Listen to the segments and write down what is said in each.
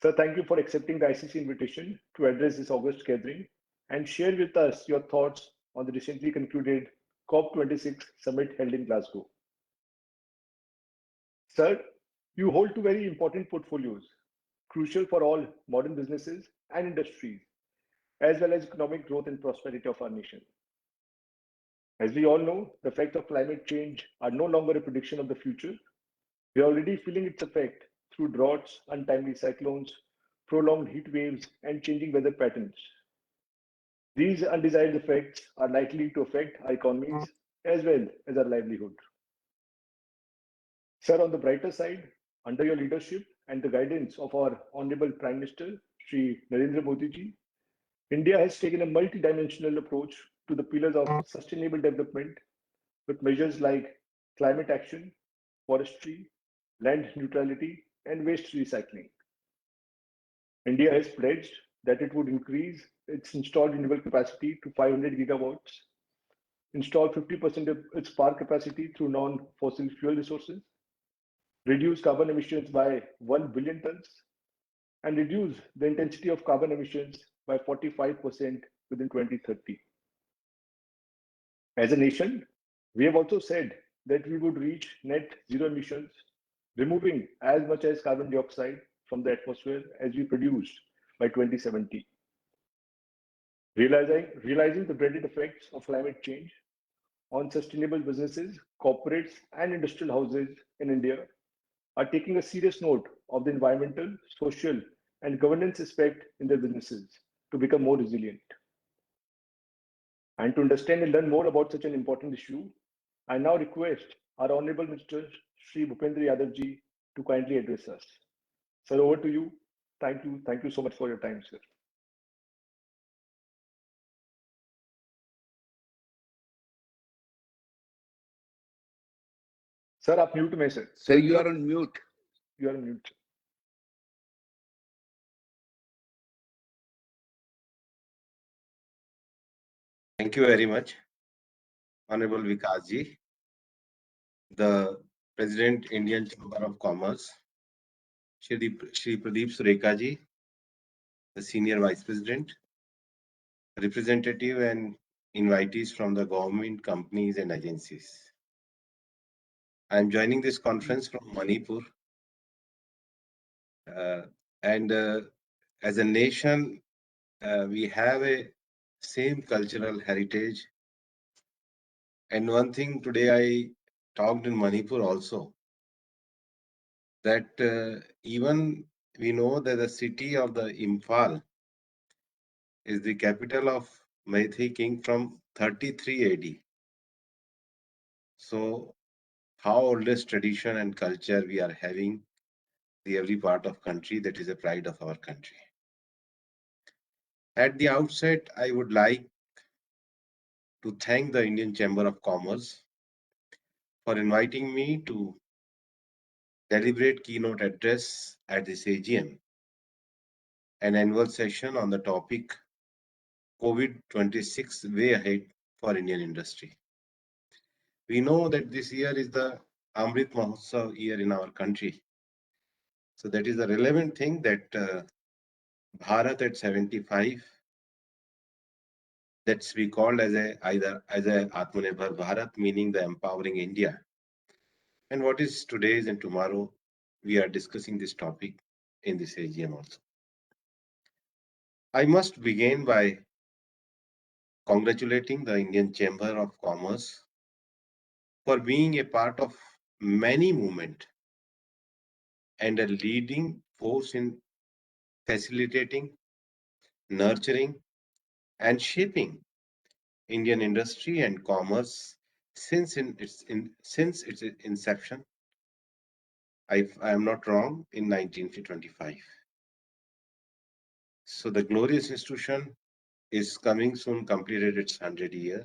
Sir, thank you for accepting the ICC invitation to address this August gathering and share with us your thoughts on the recently concluded COP26 summit held in Glasgow. Sir, you hold two very important portfolios, crucial for all modern businesses and industries, as well as economic growth and prosperity of our nation. As we all know, the effects of climate change are no longer a prediction of the future. We are already feeling its effect through droughts, untimely cyclones, prolonged heat waves, and changing weather patterns. These undesired effects are likely to affect our economies as well as our livelihood. Sir, on the brighter side, under your leadership and the guidance of our Honorable Prime Minister, Shri Narendra Modi ji, India has taken a multidimensional approach to the pillars of sustainable development with measures like climate action, forestry, land neutrality, and waste recycling. India has pledged that it would increase its installed renewable capacity to 500 gigawatts, install 50% of its power capacity through non-fossil fuel resources, reduce carbon emissions by 1 billion tons, and reduce the intensity of carbon emissions by 45% within 2030. As a nation, we have also said that we would reach net zero emissions, removing as much as carbon dioxide from the atmosphere as we produced by 2070. Realizing the dreaded effects of climate change on sustainable businesses, corporates, and industrial houses in India are taking a serious note of the environmental, social, and governance aspect in their businesses to become more resilient. And to understand and learn more about such an important issue, I now request our Honorable Mr. Shri Bhupendra Yadav ji to kindly address us. Sir, over to you. Thank you. Thank you so much for your time, sir. Sir, आप mute में sir. Sir, you are on mute. You are on mute. Thank you very much, Honorable Vikas ji, the President, Indian Chamber of Commerce, Shri Pradeep Sureka ji, the Senior Vice President, representative and invitees from the government, companies and agencies. I am joining this conference from Manipur. And as a nation, we have a same cultural heritage. And one thing today I talked in Manipur also, that even we know that the city of the Imphal is the capital of Meitei king from 33 AD. So how oldest tradition and culture we are having the every part of country, that is a pride of our country. At the outset, I would like to thank the Indian Chamber of Commerce for inviting me to deliberate keynote address at this AGM, an annual session on the topic COVID-26 way ahead for Indian industry. We know that this year is the Amrit Mahotsav year in our country. So that is a relevant thing that Bharat at 75, that's we called as a Atmanirbhar Bharat, meaning the empowering India. And what is today's and tomorrow, we are discussing this topic in this AGM also. I must begin by congratulating the Indian Chamber of Commerce for being a part of many movements and a leading force in facilitating, nurturing, and shaping Indian industry and commerce since its inception. I am not wrong, in 1925. So the glorious institution is coming soon, completed its 100 year.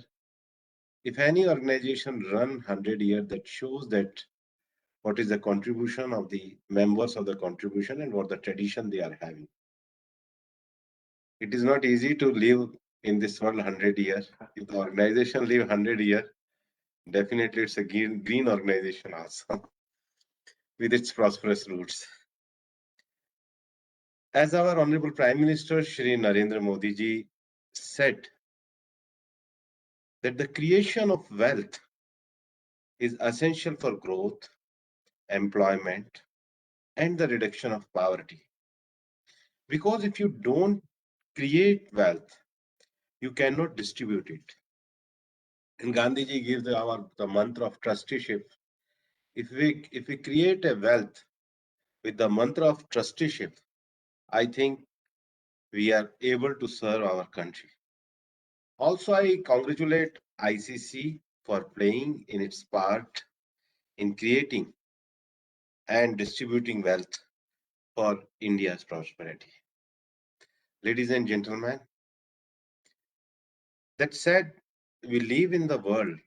If any organization run 100 year, that shows that what is the contribution of the members of the contribution and what the tradition they are having. It is not easy to live in this world 100 years. If the organization live 100 years, definitely it's a green organization also with its prosperous roots. As our Honorable Prime Minister Shri Narendra Modi ji said, that the creation of wealth is essential for growth, employment, and the reduction of poverty. Because if you don't create wealth, you cannot distribute it. And Gandhiji gives the mantra of trusteeship. If we create a wealth with the mantra of trusteeship, I think we are able to serve our country. Also, I congratulate ICC for playing in its part in creating and distributing wealth for India's prosperity. Ladies and gentlemen, that said, we live in the world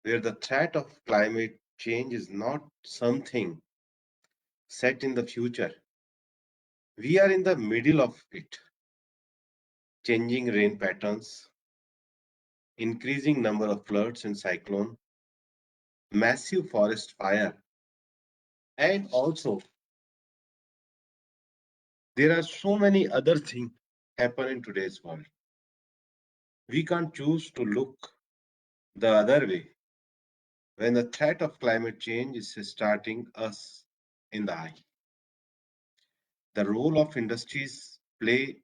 where the threat of climate change is not something set in the future. We are in the middle of it. Changing rain patterns, increasing number of floods and cyclone, massive forest fire, and also there are so many other things happen in today's world. We can't choose to look the other way when the threat of climate change is starting us in the eye. The role of industries play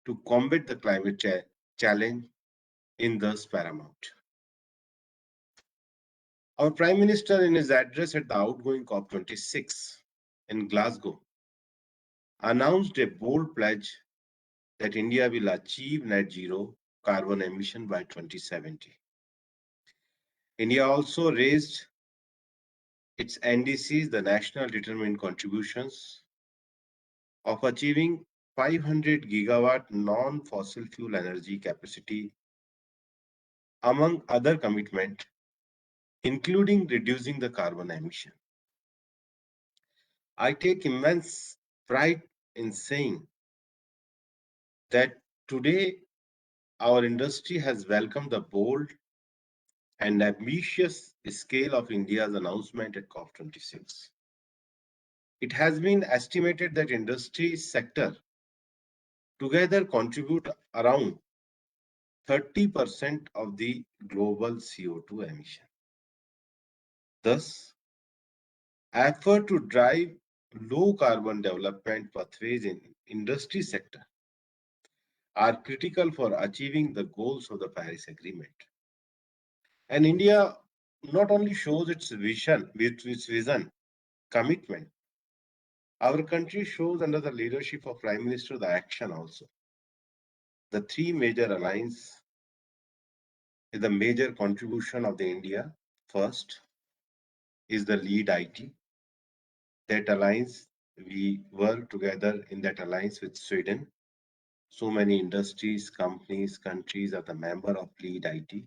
to combat the climate challenge in thus paramount. Our Prime Minister, in his address at the outgoing COP26 in Glasgow, announced a bold pledge that India will achieve net zero carbon emission by 2070. India also raised its NDCs, the National Determined Contributions, of achieving 500 gigawatt non-fossil fuel energy capacity, among other commitments, including reducing the carbon emission. I take immense pride in saying that today our industry has welcomed the bold and ambitious scale of India's announcement at COP26. It has been estimated that industry sector together contribute around 30% of the global CO2 emission. Thus, effort to drive low carbon development pathways in industry sector are critical for achieving the goals of the Paris Agreement. And India not only shows its vision, commitment, our country shows under the leadership of Prime Minister the action also. The three major alliances is the major contribution of the India. First is the lead IT. That alliance, we work together in that alliance with Sweden. So many industries, companies, countries are the member of lead IT.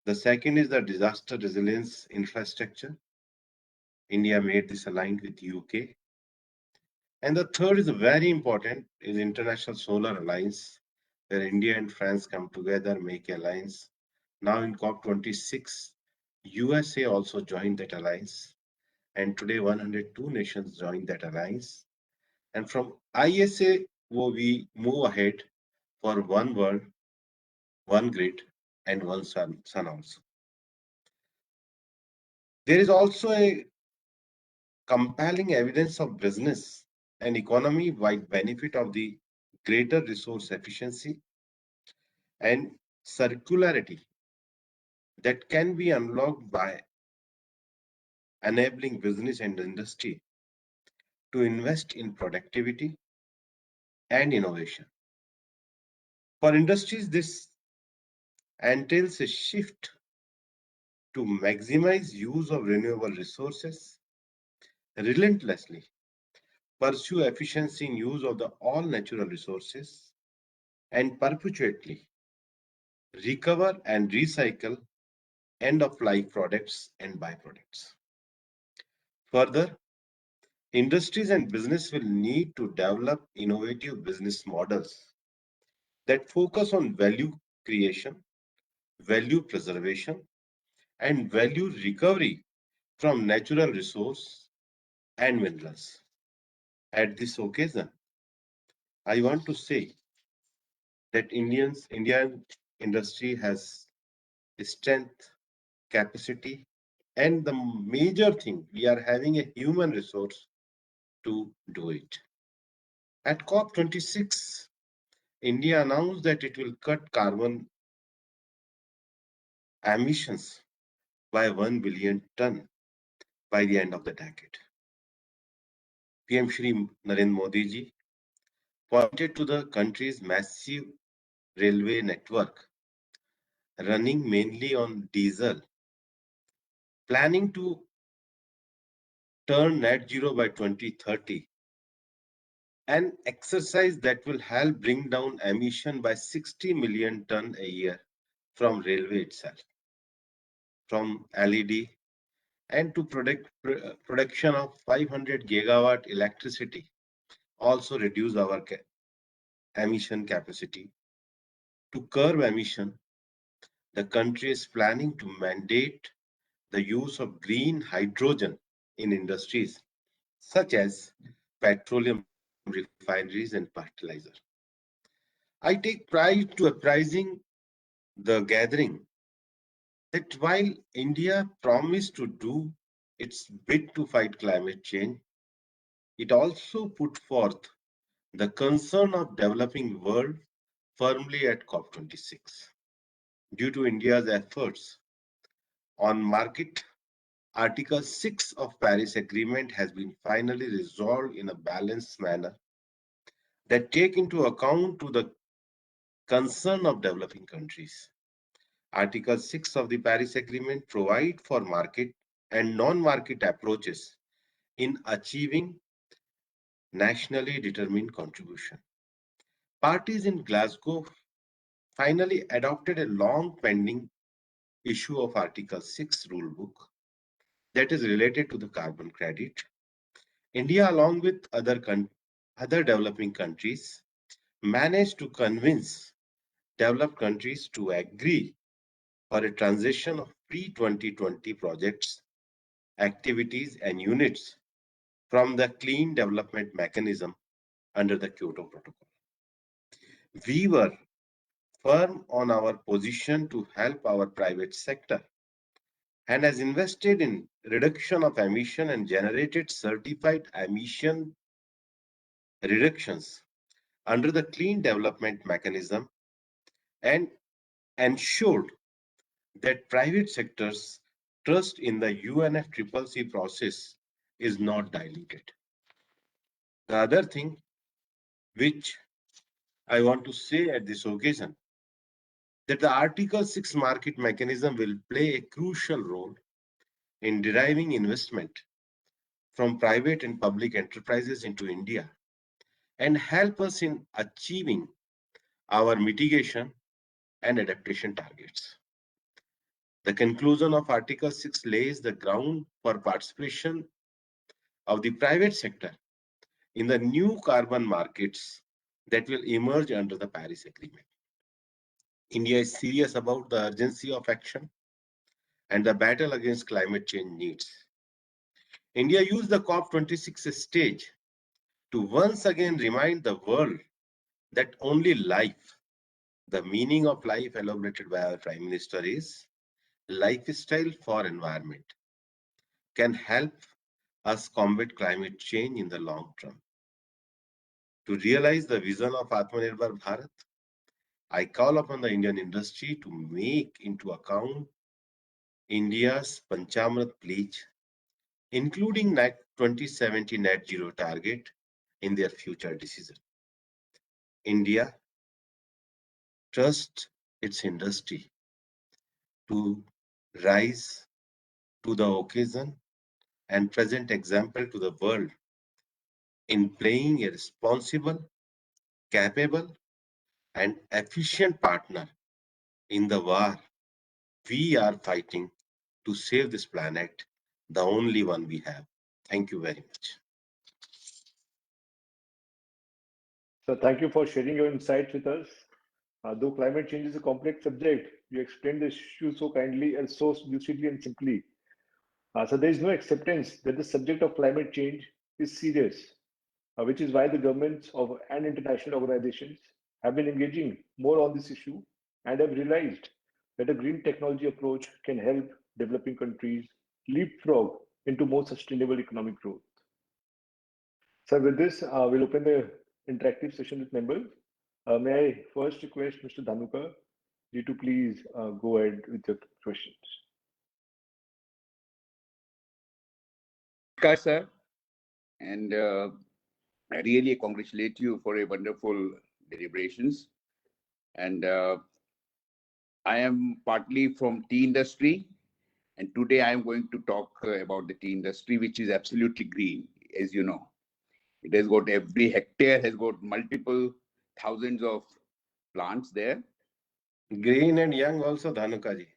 The second is the disaster resilience infrastructure. India made this aligned with UK. And the third is very important, is International Solar Alliance, where India and France come together, make alliance. Now in COP26, USA also joined that alliance. And today 102 nations joined that alliance. And from ISA, we move ahead for one world, one grid, and one sun also. There is also a compelling evidence of business and economy-wide benefit of the greater resource efficiency and circularity that can be unlocked by enabling business and industry to invest in productivity and innovation. For industries, this entails a shift to maximize use of renewable resources, relentlessly pursue efficiency in use of the all natural resources, and perpetually recover and recycle end-of-life products and byproducts. Further, industries and business will need to develop innovative business models that focus on value creation, value preservation, and value recovery from natural resource and minerals. At this occasion, I want to say that Indian industry has strength, capacity, and the major thing, we are having a human resource to do it. At COP26, India announced that it will cut carbon emissions by 1 billion ton by the end of the decade. PM Shri Narendra Modi ji pointed to the country's massive railway network running mainly on diesel, planning to turn net zero by 2030, an exercise that will help bring down emission by 60 million ton a year from railway itself, from LED, and to production of 500 gigawatt electricity, also reduce our emission capacity. To curb emission, the country is planning to mandate the use of green hydrogen in industries such as petroleum refineries and fertilizer. I take pride to apprising the gathering that while India promised to do its bit to fight climate change, it also put forth the concern of developing world firmly at COP26. Due to India's efforts on market, Article 6 of Paris Agreement has been finally resolved in a balanced manner that take into account to the concern of developing countries. Article 6 of the Paris Agreement provide for market and non-market approaches in achieving nationally determined contribution. Parties in Glasgow finally adopted a long pending issue of Article 6 rulebook that is related to the carbon credit. India, along with other developing countries, managed to convince developed countries to agree for a transition of pre-2020 projects, activities, and units from the Clean Development Mechanism under the Kyoto Protocol. We were firm on our position to help our private sector and has invested in reduction of emission and generated certified emission reductions under the Clean Development Mechanism and ensured that private sector's trust in the UNFCCC process is not diluted. The other thing which I want to say at this occasion that the Article 6 market mechanism will play a crucial role in deriving investment from private and public enterprises into India and help us in achieving our mitigation and adaptation targets. The conclusion of Article 6 lays the ground for participation of the private sector in the new carbon markets that will emerge under the Paris Agreement. India is serious about the urgency of action and the battle against climate change needs. India used the COP26 stage to once again remind the world that only life, the meaning of life elaborated by our Prime Minister is lifestyle for environment, can help us combat climate change in the long term. To realize the vision of Atmanirbhar Bharat, I call upon the Indian industry to make into account India's Panchamrit pledge, including 2070 net zero target in their future decision. India trusts its industry to rise to the occasion and present example to the world in playing a responsible, capable, and efficient partner in the war we are fighting to save this planet, the only one we have. Thank you very much. So thank you for sharing your insights with us. Though climate change is a complex subject, you explained the issue so kindly and so lucidly and simply. So there is no acceptance that the subject of climate change is serious. which is why the governments of and international organizations have been engaging more on this issue and have realized that a green technology approach can help developing countries leapfrog into more sustainable economic growth. So with this, we'll open the interactive session with members. May I first request Mr. Dhanuka you to please go ahead with your questions. Namaskar, sir, and I really congratulate you for a wonderful deliberations. And I am partly from tea industry, and today I am going to talk about the tea industry, which is absolutely green, as you know. It has got every hectare has got multiple thousands of plants there. Green and young also, Dhanuka ji.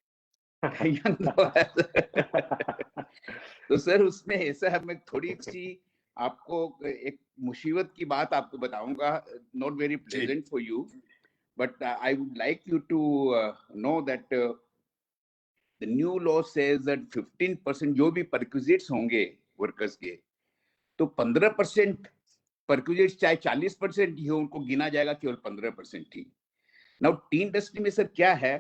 तो sir उसमें ऐसा है, मैं थोड़ी सी आपको एक मुसीबत की बात आपको बताऊंगा, not very pleasant for you, but I would like you to know that the new law says that 15% जो भी perquisites होंगे workers के, तो 15% perquisites चाहे 40% ही हो, उनको गिना जाएगा केवल 15% ही. Now tea industry में सर क्या है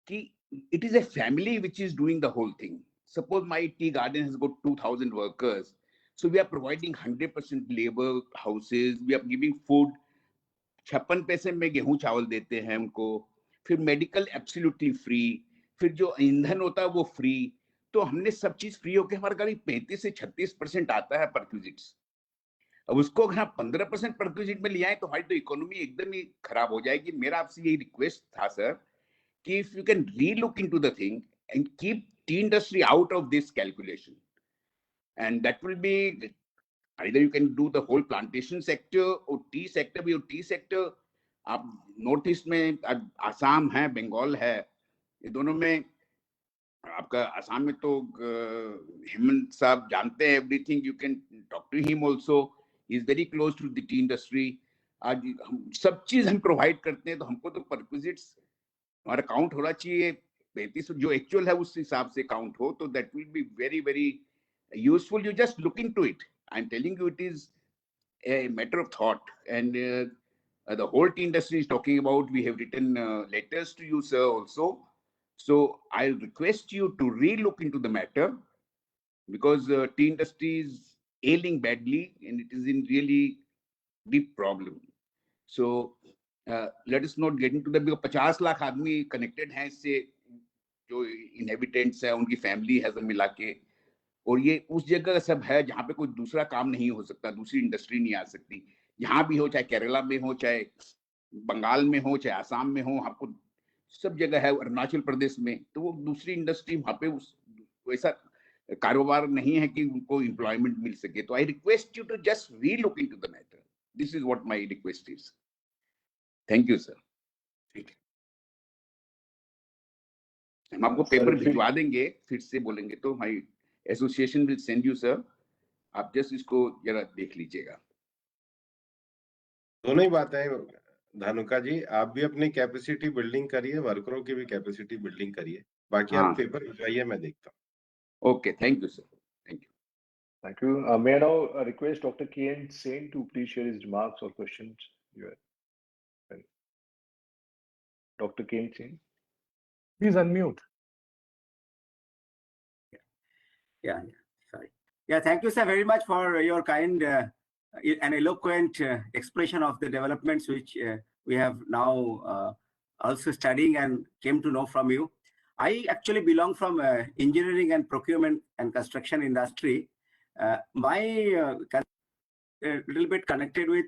कि it is a family which is doing the whole thing. Suppose my tea garden has got 2,000 workers. So we are providing 100% labor houses. We are giving food. 56 पैसे में गेहूं चावल देते हैं उनको. फिर मेडिकल एब्सोल्युटली फ्री. फिर जो ईंधन होता है वो फ्री. तो हमने सब चीज फ्री होकर हमारे करीब 35 से 36% आता है परक्विजिट्स. अब उसको अगर हम 15% परक्विजिट में ले आए तो हमारी तो इकोनॉमी एकदम ही खराब हो जाएगी. मेरा आपसे यही रिक्वेस्ट था सर कि if you can relook into the thing and keep tea industry out of this calculation, and that will be either you can do the whole plantation sector or tea sector. भी tea sector आप north east में आसाम है, बंगाल है, ये दोनों में आपका आसाम में तो हेमंत साहब जानते हैं everything. You can talk to him also. He is very close to the tea industry. आज हम सब चीज हम प्रोवाइड करते हैं, तो हमको तो परक्विजिट्स हमारा काउंट होना चाहिए 35 जो एक्चुअल है उस हिसाब से काउंट हो, तो that will be very very useful. You just look into it. I am telling you it is a matter of thought, and the whole tea industry is talking about. We have written letters to you, sir, also. So I'll request you to re-look into the matter, because tea industry is ailing badly and it is in really deep problem. So let us not get into that, because 50 lakh आदमी connected हैं इससे, जो inhabitants है उनकी family है सब मिला के, और ये उस जगह सब है जहाँ पे कोई दूसरा काम नहीं हो सकता, दूसरी इंडस्ट्री नहीं आ सकती. यहाँ भी हो, चाहे केरला में हो, चाहे बंगाल में हो, चाहे आसाम में हो, आपको सब जगह है, अरुणाचल प्रदेश में, तो वो दूसरी इंडस्ट्री वहाँ पे उस वैसा कारोबार नहीं है कि उनको एम्प्लॉयमेंट मिल सके. तो I request you to just relook into the matter. This is what my request is. Thank you sir. ठीक है, हम आपको पेपर भिजवा देंगे, फिर से बोलेंगे तो हमारी association will send you sir. आप जस्ट इसको जरा देख लीजिएगा. दोनों ही बातें धानुका जी, आप भी अपनी कैपेसिटी बिल्डिंग करिए, वर्करों की भी कैपेसिटी बिल्डिंग करिए, बाकी आप पेपर भिजवाइए, मैं देखता हूँ. Okay, thank you sir. Thank you. Thank you. May I now request Dr. K.N. Sen to please share his remarks or questions? Dr. K.N. Sen. Please unmute. Yeah, sorry. Yeah, thank you, sir, very much for your kind and eloquent expression of the developments which we have now also studying and came to know from you. I actually belong from engineering and procurement and construction industry. My a little bit connected with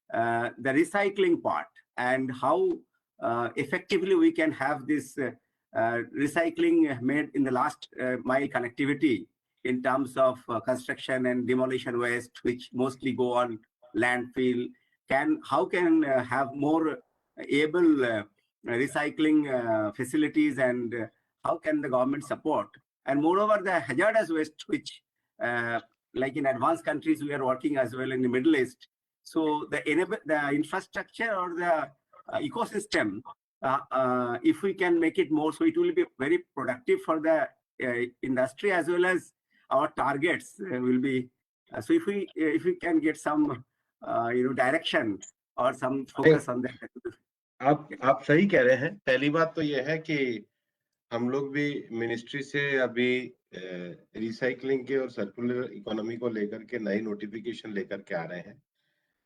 the recycling part and how effectively we can have this recycling made in the last mile connectivity in terms of construction and demolition waste, which mostly go on landfill. How can have more able recycling facilities, and how can the government support? And moreover, the hazardous waste, which like in advanced countries, we are working as well in the Middle East. So the infrastructure or the ecosystem, if we can make it more, so it will be very productive for the industry, as well as our targets will be So if we can get some direction or some focus on that. आप सही कह रहे हैं। पहली बात तो ये है कि हम लोग भी मिनिस्ट्री से अभी रिसाइकलिंग के और सर्कुलर इकोनॉमी को लेकर के नई नोटिफिकेशन लेकर के आ रहे हैं,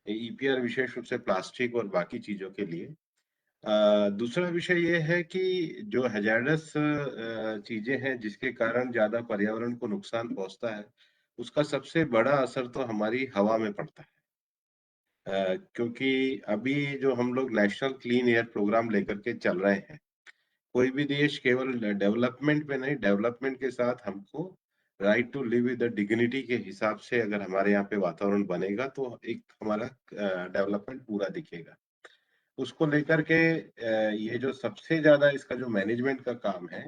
ईपीआर विशेष रूप से प्लास्टिक और बाकी चीजों के लिए। दूसरा विषय ये है कि जो हैजार्डस चीजें हैं जिसके कारण ज्यादा पर्यावरण को नुकसान पहुंचता है, उसका सबसे बड़ा असर तो हमारी हवा में पड़ता है। क्योंकि अभी जो हम लोग नेशनल क्लीन एयर प्रोग्राम लेकर के चल रहे हैं, कोई भी देश केवल डेवलपमेंट पे नहीं, डेवलपमेंट के साथ हमको right to live with dignity के हिसाब से अगर हमारे यहाँ पे वातावरण बनेगा तो एक हमारा डेवलपमेंट पूरा दिखेगा। उसको लेकर के ये जो सबसे ज्यादा इसका जो मैनेजमेंट का काम है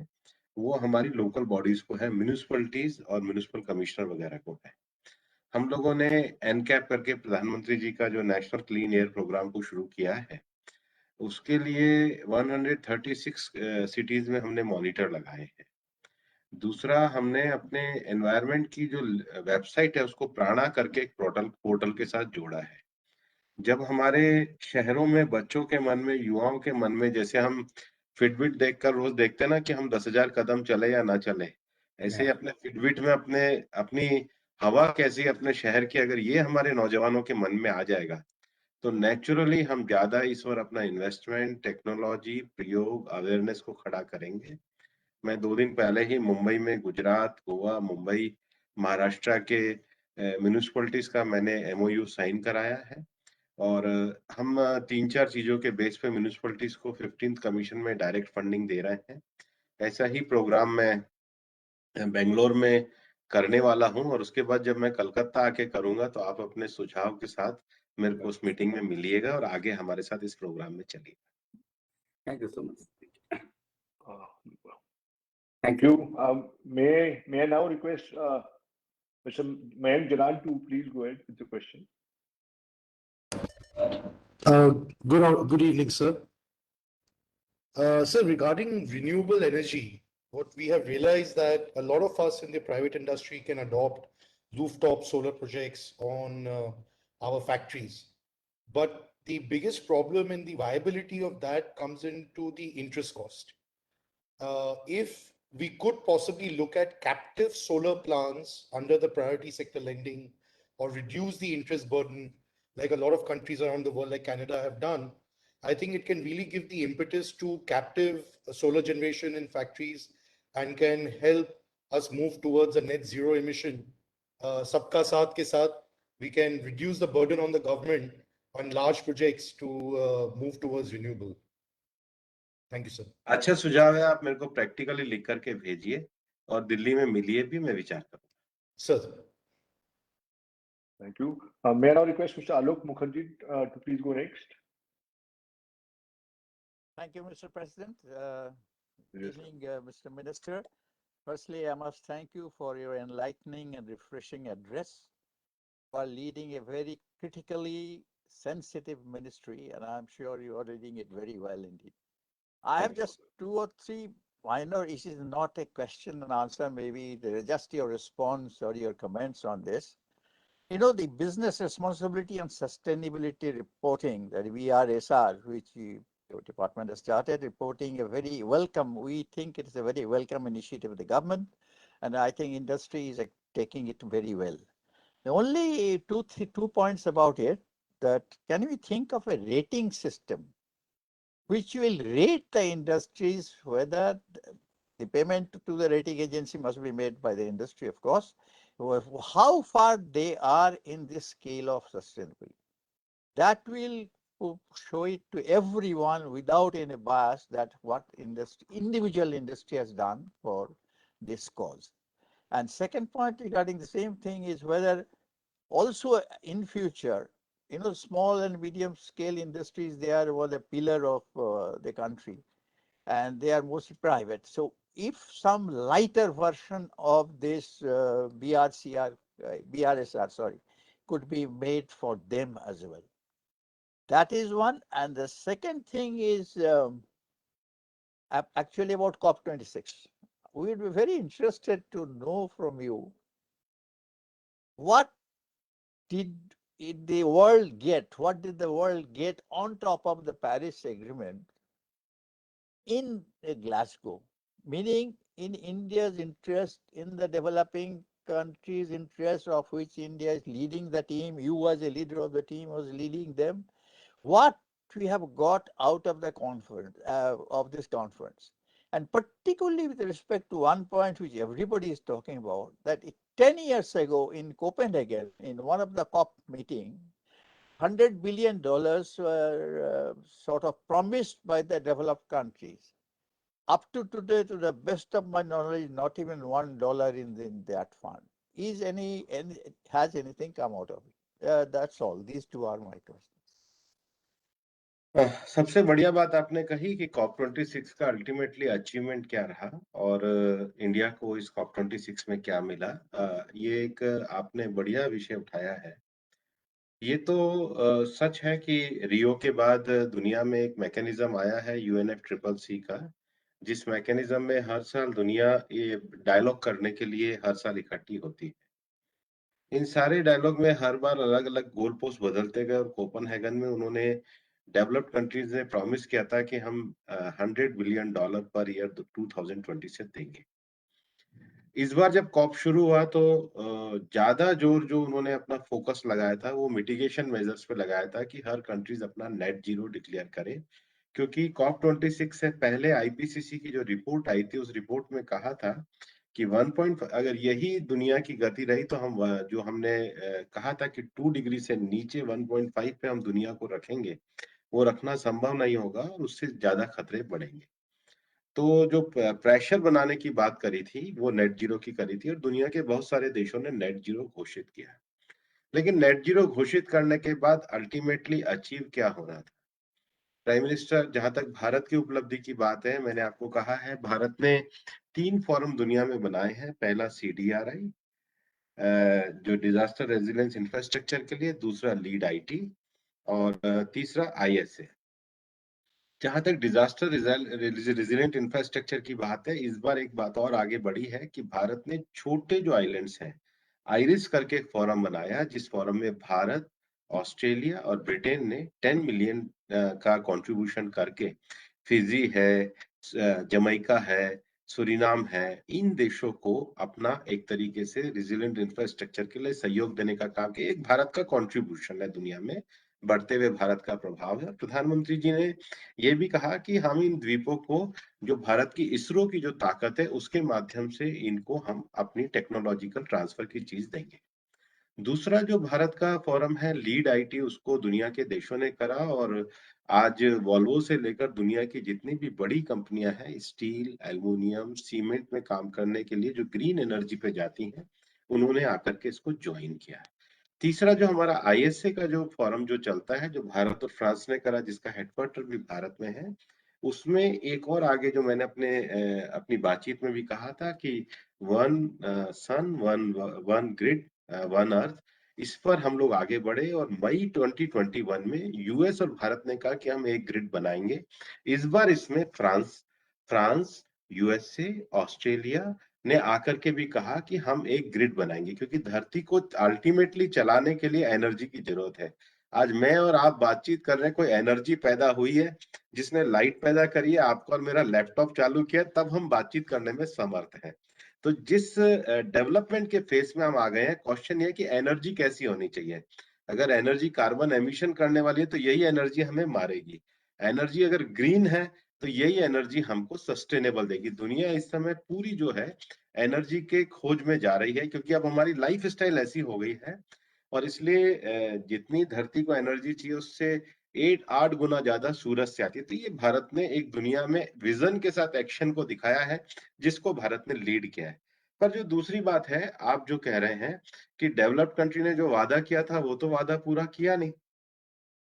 वो हमारी लोकल बॉडीज को है, म्यूनिसिपलिटीज और म्यूनिसिपल कमिश्नर वगैरह को है। हम लोगों ने एनकैप करके प्रधानमंत्री जी का जो नेशनल क्लीन एयर प्रोग्राम को शुरू किया है, उसके लिए 136 सिटीज में हमने मॉनिटर लगाए हैं। दूसरा, हमने अपने एनवायरनमेंट की जो वेबसाइट है उसको प्राणा करके एक पोर्टल के साथ जोड़ा है। जब हमारे शहरों में बच्चों के मन में, युवाओं के मन में, जैसे हम फिटबिट देखकर रोज देखते हैं ना कि हम 10,000 कदम चले या ना चले, ऐसे ही अपने फिटबिट में अपनी हवा कैसी अपने शहर की, अगर ये हमारे नौजवानों के मन में आ जाएगा तो नेचुरली हम ज्यादा इस ओर अपना इन्वेस्टमेंट, टेक्नोलॉजी, प्रयोग, अवेयरनेस को खड़ा करेंगे। मैं 2 दिन पहले ही मुंबई में गुजरात, गोवा, मुंबई, महाराष्ट्र के म्यूनिसिपलिटीज का मैंने एमओयू साइन कराया है और हम 3-4 चीजों के बेस पे म्यूनिसिपलिटीज को 15th कमीशन में डायरेक्ट फंडिंग दे रहे हैं। ऐसा ही प्रोग्राम मैं बेंगलोर में करने वाला हूं और उसके बाद जब मैं कलकत्ता आके करूंगा तो आप अपने सुझाव के साथ मेरे को उस मीटिंग में मिलिएगा और आगे हमारे साथ इस प्रोग्राम में चलिए। Thank you so much. Thank you. May I now request Mr. Mayank Jalan to please go ahead with the question. Good evening, sir. Sir, regarding renewable energy, what we have realized that a lot of us in the private industry can adopt rooftop solar projects on our factories. But the biggest problem in the viability of that comes into the interest cost. If we could possibly look at captive solar plants under the priority sector lending or reduce the interest burden, like a lot of countries around the world, like Canada, have done, I think it can really give the impetus to captive solar generation in factories and can help us move towards a net zero emission. Sabka Saath ke saath, we can reduce the burden on the government on large projects to move towards renewable. Thank you, sir. अच्छा सुझाव है, आप मेरे को practically लिख करके भेजिए और दिल्ली में मिलिए भी, मैं विचार करूंगा। Sir. Thank you. May I now request Mr. Alok Mukherjee to please go next? Thank you, Mr. President. Yes, Evening, Mr. Minister. Firstly, I must thank you for your enlightening and refreshing address while leading a very critically sensitive ministry, and I'm sure you are leading it very well indeed. I have just 2 or 3 minor issues, not a question and answer, maybe just your response or your comments on this. You know, the business responsibility and sustainability reporting, that BRSR, which your department has started reporting, a very welcome, we think it is a very welcome initiative of the government, and I think industry is taking it very well. The only 2 points about it, that can we think of a rating system which will rate the industries, whether the payment to the rating agency must be made by the industry, of course, how far they are in this scale of sustainability. That will show it to everyone without any bias that what individual industry has done for this cause. And second point regarding the same thing is whether also in future, you know, small and medium scale industries, they are the pillar of the country, and they are mostly private. So if some lighter version of this BRSR, could be made for them as well. That is one. And the second thing is actually about COP26. We would be very interested to know from you what the world get? What did the world get on top of the Paris Agreement in Glasgow? Meaning, in India's interest, in the developing countries' interest, of which India is leading the team, you as a leader of the team was leading them. What we have got out of the conference, of this conference, and particularly with respect to one point which everybody is talking about, that 10 years ago in Copenhagen, in one of the COP meeting, $100 billion were sort of promised by the developed countries. Up to today, to the best of my knowledge, not even $1 in that fund. Has anything come out of it? That's all. These two are my questions. सबसे बढ़िया बात आपने कही कि COP 26 का ultimately achievement क्या रहा और इंडिया को इस COP 26 में क्या मिला। ये एक आपने बढ़िया विषय उठाया है। ये तो सच है कि रियो के बाद दुनिया में एक मैकेनिज्म आया है UNFCCC का, जिस मैकेनिज्म में हर साल दुनिया ये डायलॉग करने के लिए हर साल इकट्ठी होती है। इन सारे डायलॉग में हर बार अलग-अलग गोल पोस्ट बदलते गए और कोपेनहेगन में उन्होंने डेवलप्ड कंट्रीज ने प्रॉमिस किया था कि हम $100 बिलियन पर ईयर 2020 से देंगे। इस बार जब कॉप शुरू हुआ तो ज्यादा जोर जो उन्होंने अपना फोकस लगाया था वो मिटिगेशन मेजर्स पे लगाया था कि हर कंट्रीज अपना नेट जीरो डिक्लेयर करे, क्योंकि COP 26 से पहले IPCC की जो रिपोर्ट आई थी उस रिपोर्ट में कहा था कि 1. अगर यही दुनिया की गति रही तो हम जो हमने कहा था कि 2 डिग्री से नीचे 1.5 पे हम दुनिया को रखेंगे, वो रखना संभव नहीं होगा और उससे ज्यादा खतरे बढ़ेंगे। तो जो प्रेशर बनाने की बात करी थी वो नेट जीरो की करी थी और दुनिया के बहुत सारे देशों ने नेट जीरो घोषित किया। लेकिन नेट जीरो घोषित करने के बाद अल्टीमेटली अचीव क्या होना था? प्राइम मिनिस्टर, जहां तक भारत की उपलब्धि की बात है, मैंने आपको कहा है भारत ने 3 फोरम दुनिया में बनाए हैं। पहला CDRI जो डिजास्टर रेजिलियंस इंफ्रास्ट्रक्चर के लिए, दूसरा लीड IT और तीसरा ISA। जहां तक डिजास्टर रेजिलिएंट इंफ्रास्ट्रक्चर की बात है, इस बार एक बात और आगे बढ़ी है कि भारत ने छोटे जो आइलैंड्स हैं, आइरिस करके एक फोरम बनाया, जिस फोरम में भारत, ऑस्ट्रेलिया और ब्रिटेन ने 10 मिलियन का कंट्रीब्यूशन करके फिजी है, जमैका है, सुरीनाम है, इन देशों को अपना एक तरीके से रेजिलिएंट इंफ्रास्ट्रक्चर के लिए सहयोग देने का काम किया। एक भारत का कंट्रीब्यूशन है, दुनिया में बढ़ते हुए भारत का प्रभाव है। प्रधानमंत्री जी ने ये भी कहा कि हम इन द्वीपों को, जो भारत की इसरो की जो ताकत है, उसके माध्यम से इनको हम अपनी टेक्नोलॉजिकल ट्रांसफर की चीज देंगे। दूसरा जो भारत का फोरम है लीड IT, उसको दुनिया के देशों ने करा और आज वॉल्वो से लेकर दुनिया की जितनी भी बड़ी कंपनियां हैं स्टील, एल्युमिनियम, सीमेंट में काम करने के लिए जो ग्रीन एनर्जी पे जाती हैं, उन्होंने आकर के इसको ज्वाइन किया है। तीसरा जो हमारा ISA का जो फोरम जो चलता है, जो भारत और फ्रांस ने करा, जिसका हेडक्वार्टर भी भारत में है, उसमें एक और आगे जो मैंने अपनी बातचीत में भी कहा था कि वन सन, वन ग्रिड, वन अर्थ, इस पर हम लोग आगे बढ़े और मई 2021 में US और भारत ने कहा कि हम एक ग्रिड बनाएंगे। इस बार इसमें फ्रांस, USA, ऑस्ट्रेलिया ने आकर के भी कहा कि हम एक ग्रिड बनाएंगे, क्योंकि धरती को अल्टीमेटली चलाने के लिए एनर्जी की जरूरत है। आज मैं और आप बातचीत कर रहे हैं, कोई एनर्जी पैदा हुई है, जिसने लाइट पैदा करी है, आपका और मेरा लैपटॉप चालू किया, तब हम बातचीत करने में समर्थ हैं। तो जिस डेवलपमेंट के फेस में हम आ गए हैं, क्वेश्चन ये कि एनर्जी कैसी होनी चाहिए। अगर एनर्जी कार्बन एमिशन करने वाली है तो यही एनर्जी हमें मारेगी। एनर्जी अगर ग्रीन है तो यही एनर्जी हमको सस्टेनेबल देगी। दुनिया इस समय पूरी जो है एनर्जी के खोज में जा रही है, क्योंकि अब हमारी लाइफ स्टाइल ऐसी हो गई है और इसलिए जितनी धरती को एनर्जी चाहिए उससे 8 गुना ज्यादा सूरज से आती है। तो ये भारत ने एक दुनिया में विजन के साथ एक्शन को दिखाया है, जिसको भारत ने लीड किया है। पर जो दूसरी बात है, आप जो कह रहे हैं कि डेवलप्ड कंट्री ने जो वादा किया था वो तो वादा पूरा किया नहीं।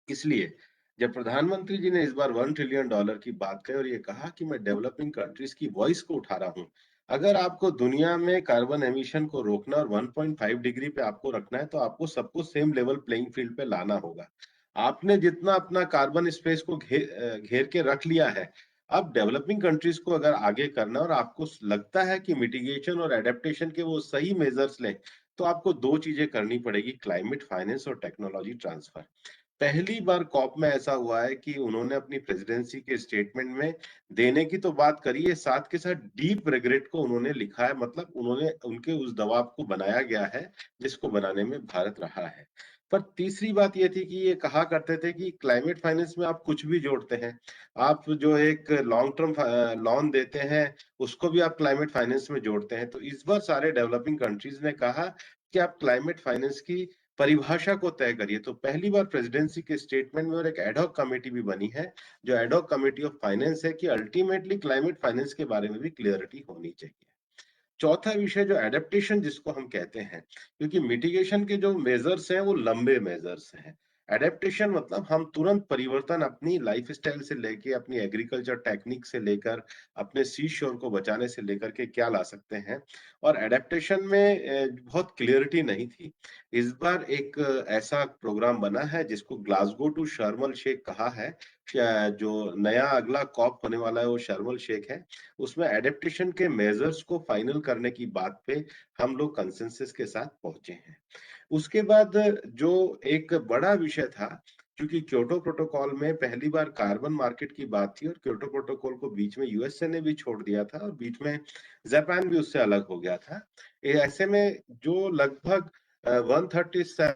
इसलिए जब प्रधानमंत्री जी ने इस बार $1 ट्रिलियन की बात कही और ये कहा कि मैं डेवलपिंग कंट्रीज की वॉइस को उठा रहा हूं, अगर आपको दुनिया में कार्बन एमिशन को रोकना और 1.5 डिग्री पे आपको रखना है तो आपको सबको सेम लेवल प्लेइंग फील्ड पे लाना होगा। आपने जितना अपना कार्बन स्पेस को घेर के रख लिया है, अब डेवलपिंग कंट्रीज को अगर आगे करना और आपको लगता है कि मिटिगेशन और एडेप्टेशन के वो सही मेजर्स लें तो आपको दो चीजें करनी पड़ेगी, क्लाइमेट फाइनेंस और टेक्नोलॉजी ट्रांसफर। पहली बार कॉप में ऐसा हुआ है कि उन्होंने अपनी प्रेसिडेंसी के स्टेटमेंट में देने की तो बात करी है, साथ के साथ डीप रिग्रेट को उन्होंने लिखा है, मतलब उन्होंने उनके उस दबाव को बनाया गया है जिसको बनाने में भारत रहा है। पर तीसरी बात ये थी कि ये कहा करते थे कि क्लाइमेट फाइनेंस में आप कुछ भी जोड़ते हैं, आप जो एक लॉन्ग टर्म लोन देते हैं उसको भी आप क्लाइमेट फाइनेंस में जोड़ते हैं। तो इस बार सारे डेवलपिंग कंट्रीज ने कहा कि आप क्लाइमेट फाइनेंस की परिभाषा को तय करिए। तो पहली बार प्रेसिडेंसी के स्टेटमेंट में और एक एडहॉक कमेटी भी बनी है, जो एडहॉक कमेटी ऑफ फाइनेंस है, कि अल्टीमेटली क्लाइमेट फाइनेंस के बारे में भी क्लियरिटी होनी चाहिए। चौथा विषय जो एडेप्टेशन जिसको हम कहते हैं, क्योंकि मिटिगेशन के जो मेजर्स हैं वो लंबे मेजर्स हैं, एडेप्टेशन मतलब हम तुरंत परिवर्तन अपनी लाइफस्टाइल से लेके, अपनी एग्रीकल्चर टेक्निक से लेकर, अपने सी शोर को बचाने से लेकर के क्या ला सकते हैं। और एडेप्टेशन में बहुत क्लियरिटी नहीं थी। इस बार एक ऐसा प्रोग्राम बना है जिसको ग्लासगो टू शर्म एल शेख कहा है, जो नया अगला कॉप होने वाला है वो शर्म एल शेख है। उसमें एडेप्टेशन के मेजर्स को फाइनल करने की बात पे हम लोग कंसेंसस के साथ पहुंचे हैं। उसके बाद जो एक बड़ा विषय था, क्योंकि क्योटो प्रोटोकॉल में पहली बार कार्बन मार्केट की बात थी और क्योटो प्रोटोकॉल को बीच में यूएसए ने भी छोड़ दिया था और बीच में जापान भी उससे अलग हो गया था। ऐसे में जो लगभग 137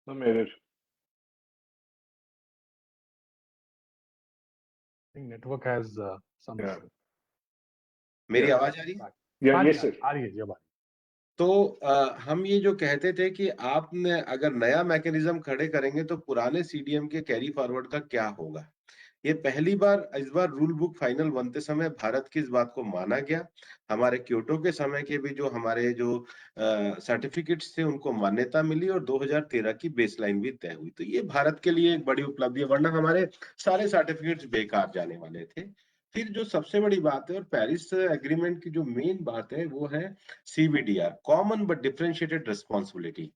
Some error. I think network has some Yeah. issue. मेरी Yeah. आवाज आ रही है? Yeah, आ yes, रही sir. है, आ रही है जी, अब आ रही है। तो हम ये जो कहते थे कि आपने अगर नया मैकेनिज्म खड़े करेंगे तो पुराने सीडीएम के कैरी फॉरवर्ड का क्या होगा। ये पहली बार इस बार रूल बुक फाइनल बनते समय भारत की इस बात को माना गया। हमारे क्योटो के समय के भी जो हमारे जो सर्टिफिकेट्स थे उनको मान्यता मिली और 2013 की बेसलाइन भी तय हुई। तो ये भारत के लिए एक बड़ी उपलब्धि है, वरना हमारे सारे सर्टिफिकेट्स बेकार जाने वाले थे। फिर जो सबसे बड़ी बात है और पेरिस एग्रीमेंट की जो मेन बात है वो है CBDR, common but differentiated responsibility.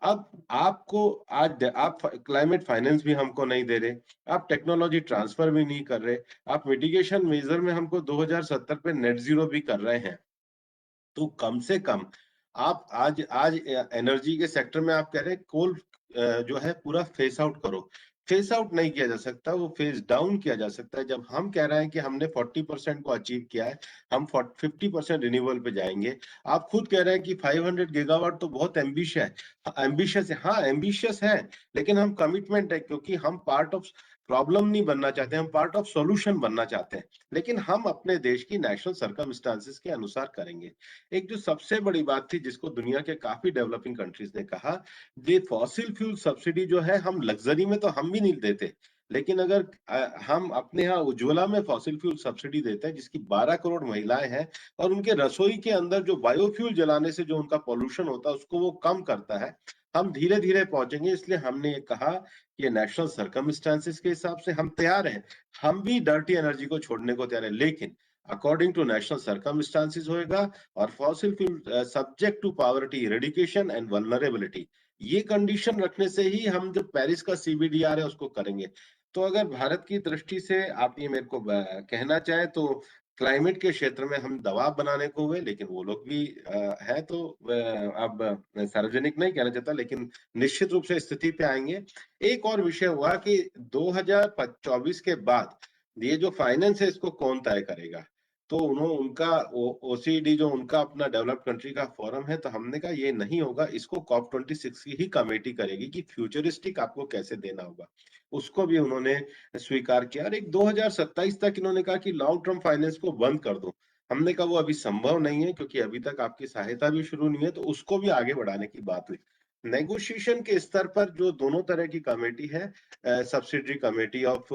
अब आपको आज आप क्लाइमेट फाइनेंस भी हमको नहीं दे रहे, आप टेक्नोलॉजी ट्रांसफर भी नहीं कर रहे, आप मिटिगेशन मेजर में हमको 2070 पे नेट जीरो भी कर रहे हैं। तो कम से कम आप आज आज एनर्जी के सेक्टर में आप कह रहे हैं कोल जो है पूरा फेस आउट करो। फेस आउट नहीं किया जा सकता, वो फेस डाउन किया जा सकता है। जब हम कह रहे हैं कि हमने 40% को अचीव किया है, हम 50% रिन्यूएबल पे जाएंगे। आप खुद कह रहे हैं कि 500 गीगावाट तो बहुत एम्बिशियस है। हाँ एम्बिशियस है, लेकिन हम कमिटमेंट है, क्योंकि हम पार्ट ऑफ प्रॉब्लम नहीं बनना चाहते, हम पार्ट ऑफ सॉल्यूशन बनना चाहते हैं। लेकिन हम अपने देश की नेशनल सर्कमस्टांसेस के अनुसार करेंगे। एक जो सबसे बड़ी बात थी जिसको दुनिया के काफी डेवलपिंग कंट्रीज ने कहा, ये फॉसिल फ्यूल सब्सिडी जो है, हम लग्जरी में तो हम भी नहीं देते, लेकिन अगर हम अपने यहाँ उज्ज्वला में फॉसिल फ्यूल सब्सिडी देते हैं, जिसकी 12 करोड़ महिलाएं हैं और उनके रसोई के अंदर जो बायोफ्यूल जलाने से जो उनका पॉल्यूशन होता है उसको वो कम करता है, हम धीरे धीरे पहुंचेंगे। इसलिए हमने ये कहा कि नेशनल सर्कमस्टांसेस के हिसाब से हम तैयार हैं, हम भी डर्टी एनर्जी को छोड़ने को तैयार है, लेकिन अकॉर्डिंग टू नेशनल सर्कमस्टांसेस होएगा और fossil fuel subject to poverty, eradication and vulnerability, ये कंडीशन रखने से ही हम जो पेरिस का CBDR है उसको करेंगे। तो अगर भारत की दृष्टि से आप ये मेरे को कहना चाहे तो क्लाइमेट के क्षेत्र में हम दबाव बनाने को हुए, लेकिन वो लोग भी है, तो अब सार्वजनिक नहीं कहना चाहता, लेकिन निश्चित रूप से स्थिति पे आएंगे। एक और विषय हुआ कि 2024 के बाद ये जो फाइनेंस है इसको कौन तय करेगा। तो उनका OCD जो उनका अपना डेवलप्ड कंट्री का फोरम है, तो हमने कहा ये नहीं होगा, इसको COP26 की ही कमेटी करेगी कि फ्यूचरिस्टिक आपको कैसे देना होगा। उसको भी उन्होंने स्वीकार किया और एक 2027 तक इन्होंने कहा कि लॉन्ग टर्म फाइनेंस को बंद कर दो। हमने कहा वो अभी संभव नहीं है, क्योंकि अभी तक आपकी सहायता भी शुरू नहीं है, तो उसको भी आगे बढ़ाने की बात हुई। नेगोशिएशन के स्तर पर जो दोनों तरह की कमेटी है, सब्सिडरी कमेटी ऑफ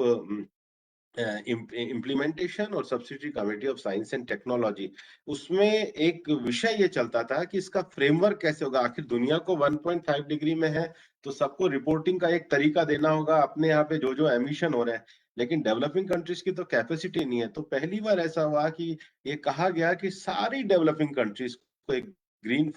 इम्प्लीमेंटेशन और subsidiary committee of science and technology, उसमें एक विषय ये चलता था कि इसका फ्रेमवर्क कैसे होगा। आखिर दुनिया को 1.5 डिग्री में है तो सबको रिपोर्टिंग का एक तरीका देना होगा अपने यहाँ पे जो जो एमिशन हो रहा है, लेकिन डेवलपिंग कंट्रीज की तो कैपेसिटी नहीं है। तो पहली बार ऐसा हुआ कि ये कहा गया कि सारी डेवलपिंग कंट्रीज को एक ग्रीन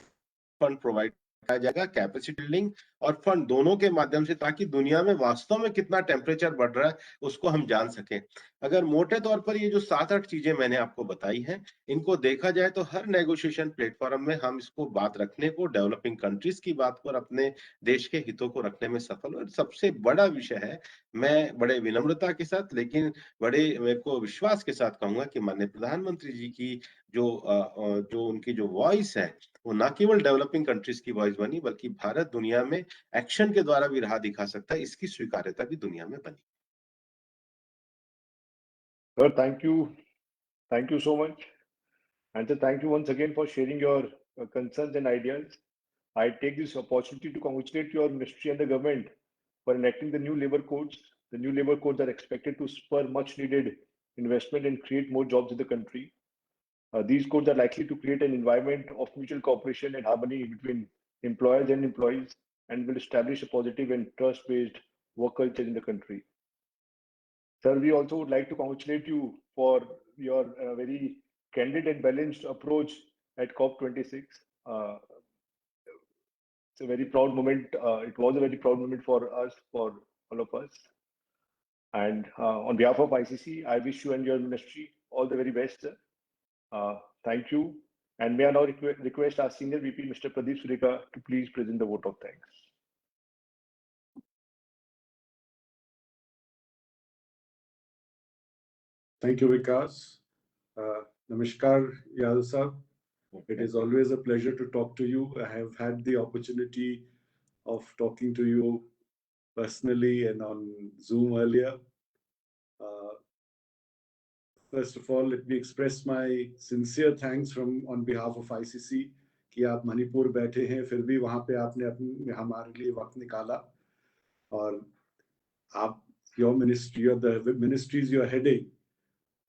फंड प्रोवाइड जाएगा, कैपेसिटी बिल्डिंग और फंड दोनों के माध्यम से, ताकि दुनिया में वास्तव में कितना टेम्परेचर बढ़ रहा है उसको हम जान सकें। अगर मोटे तौर पर ये जो 7-8 चीजें मैंने आपको बताई हैं, इनको देखा जाए तो हर नेगोशिएशन प्लेटफॉर्म में हम इसको बात रखने को, डेवलपिंग कंट्रीज की बात पर अपने देश के हितों को रखने में सफल। और सबसे बड़ा विषय है, मैं बड़े विनम्रता के साथ लेकिन बड़े मेरे को विश्वास के साथ कहूंगा कि माननीय प्रधानमंत्री जी की जो उनकी जो वॉइस है, वो ना केवल डेवलपिंग कंट्रीज की वॉइस बनी, बल्कि भारत दुनिया में एक्शन के द्वारा भी राह दिखा सकता है, इसकी स्वीकार्यता भी दुनिया में बनी। Sir, thank you so much, and sir, thank you once again for sharing your concerns and ideas. I take this opportunity to congratulate your ministry and the government for enacting the new labor codes. The new labor codes are expected to spur much needed investment and create more jobs in the country. These codes are likely to create an environment of mutual cooperation and harmony between employers and employees, and will establish a positive and trust-based work culture in the country. Sir, we also would like to congratulate you for your very candid and balanced approach at COP26. It's a very proud moment. It was a very proud moment for us, for all of us. And on behalf of ICC, I wish you and your ministry all the very best, sir. Thank you. And may I now request our senior VP, Mr. Pradeep Sureka, to please present the vote of thanks. Thank you, Vikas. Namaskar, Yadav sir. It is always a pleasure to talk to you. I have had the opportunity of talking to you personally and on Zoom earlier. First of all, let me express my sincere thanks on behalf of ICC कि आप मणिपुर बैठे हैं, फिर भी वहाँ पे आपने हमारे लिए वक्त निकाला, और आप the ministries you're heading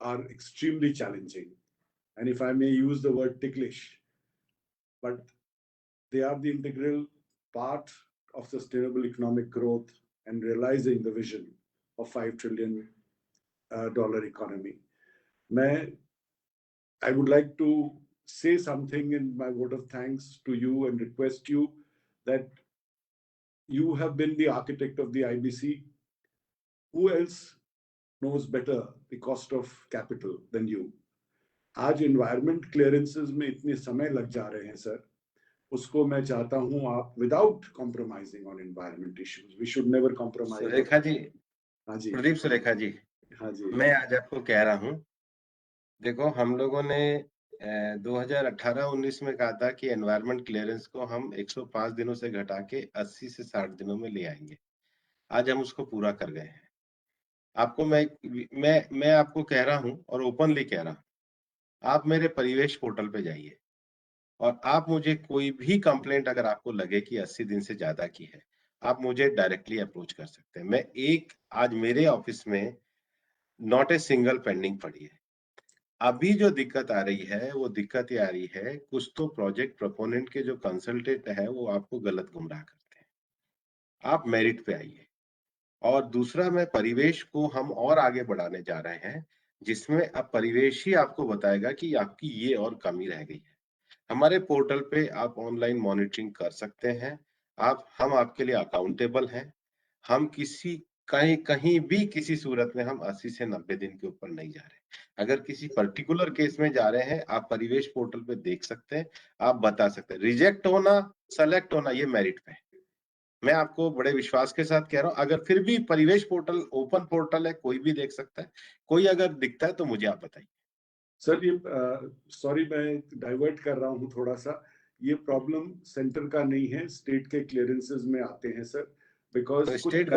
are extremely challenging, and if I may use the word ticklish, but they are the integral part of sustainable economic growth and realizing the vision of $5 trillion economy. I would like to say something in my vote of thanks to you and request you that you have been the architect of the IBC. Who else knows better the cost of capital than you? आज environment clearances में इतने समय लग जा रहे हैं sir, उसको मैं चाहता हूं आप without compromising on environment issues. We should never compromise. Surekha ji, हाँ जी, प्रदीप सुरेखा जी, हाँ जी, मैं आज आपको कह रहा हूं, देखो हम लोगों ने 2018-19 में कहा था कि एनवायरमेंट क्लियरेंस को हम 105 दिनों से घटा के 80 से 60 दिनों में ले आएंगे। आज हम उसको पूरा कर गए हैं। आपको मैं आपको कह रहा हूं और ओपनली कह रहा हूं, आप मेरे परिवेश पोर्टल पे जाइए और आप मुझे कोई भी कंप्लेंट अगर आपको लगे कि 80 दिन से ज्यादा की है, आप मुझे डायरेक्टली अप्रोच कर सकते हैं। मैं आज मेरे ऑफिस में नॉट ए सिंगल पेंडिंग पड़ी है। अभी जो दिक्कत आ रही है वो दिक्कत ये आ रही है, कुछ तो प्रोजेक्ट प्रोपोनेंट के जो कंसल्टेंट है वो आपको गलत गुमराह करते हैं। आप मेरिट पे आइए। और दूसरा, मैं परिवेश को हम और आगे बढ़ाने जा रहे हैं, जिसमें अब परिवेश ही आपको बताएगा कि आपकी ये और कमी रह गई है। हमारे पोर्टल पे आप ऑनलाइन मॉनिटरिंग कर सकते हैं। हम आपके लिए अकाउंटेबल हैं। हम कहीं भी किसी सूरत में हम 80 से 90 दिन के ऊपर नहीं जा रहे। अगर किसी पर्टिकुलर केस में जा रहे हैं, आप परिवेश पोर्टल पे देख सकते हैं, आप बता सकते हैं। रिजेक्ट होना, सेलेक्ट होना, ये मेरिट पे है। मैं आपको बड़े विश्वास के साथ कह रहा हूं, अगर फिर भी परिवेश पोर्टल ओपन पोर्टल है, कोई भी देख सकता है। कोई अगर दिखता है तो मुझे आप बताइए। सर ये सॉरी मैं डाइवर्ट कर रहा हूँ थोड़ा सा, ये प्रॉब्लम सेंटर का नहीं है, स्टेट के क्लियरेंसेस में आते हैं सर, बिकॉज तो स्टेट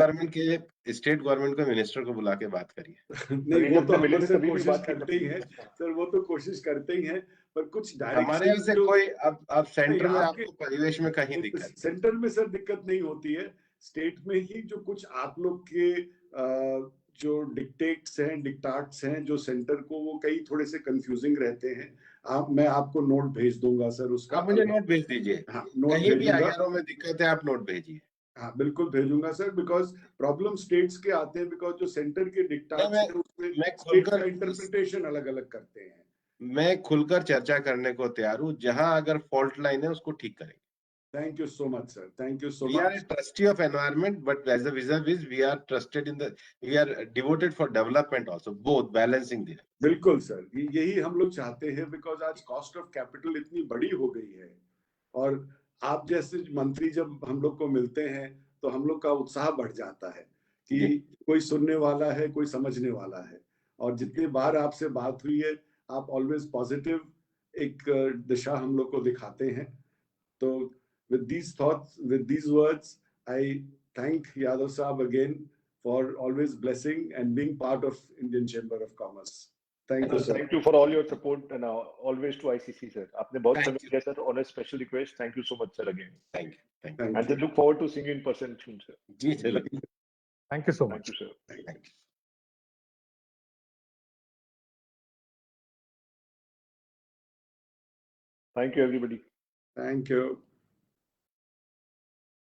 गवर्नमेंट को मिनिस्टर को बुला के बात करिए। नहीं, वो तो हमारे तो भी कोशिश बात करते ही हैं सर, वो तो कोशिश करते ही हैं, पर कुछ हमारे यहाँ से कोई अब सेंटर में आपको परिवेश में कहीं दिक्कत, सेंटर में सर दिक्कत नहीं होती है, स्टेट में ही जो कुछ आप लोग के जो डिक्टाट्स हैं जो सेंटर को, वो कई थोड़े से कंफ्यूजिंग रहते हैं। मैं आपको नोट भेज दूंगा सर उसका। आप मुझे नोट भेज दीजिए। हाँ, नोट कहीं भी भेजूंगा। IRO में दिक्कत है, आप नोट भेजिए। हाँ बिल्कुल भेजूंगा सर, बिकॉज प्रॉब्लम स्टेट्स के आते हैं, बिकॉज जो सेंटर के डिक्टाट्स हैं उसमें स्टेट का इंटरप्रिटेशन अलग अलग करते हैं। मैं खुलकर चर्चा करने को तैयार हूँ, जहां अगर फॉल्ट लाइन है उसको ठीक करेंगे। Thank you so much, sir. Thank you so We are much. a trustee of environment, but as a vis-a-vis, we are trusted in the, we are devoted for development also, both balancing there. बिल्कुल sir, यही हम लोग चाहते हैं, because आज cost of capital इतनी बड़ी हो गई है और आप जैसे मंत्री जब हम लोग को मिलते हैं तो हम लोग का उत्साह बढ़ जाता है कि जी। कोई सुनने वाला है, कोई समझने वाला है। और जितनी बार आपसे बात हुई है, आप ऑलवेज पॉजिटिव एक दिशा हम लोग को दिखाते हैं। तो with these thoughts, with these words, I thank Yadav Saab again for always blessing and being part of Indian Chamber of Commerce. Thank you, sir. Thank you for all your support and always to ICC, sir. आपने बहुत Thank समय दिया, sir. On a special request, thank you so much, sir, again. Thank you. Thank you. Thank And you. I look forward to seeing you in person soon, sir. Ji, ji, Thank you so Thank much. you, sir. thank you. Thank you, everybody. Thank you.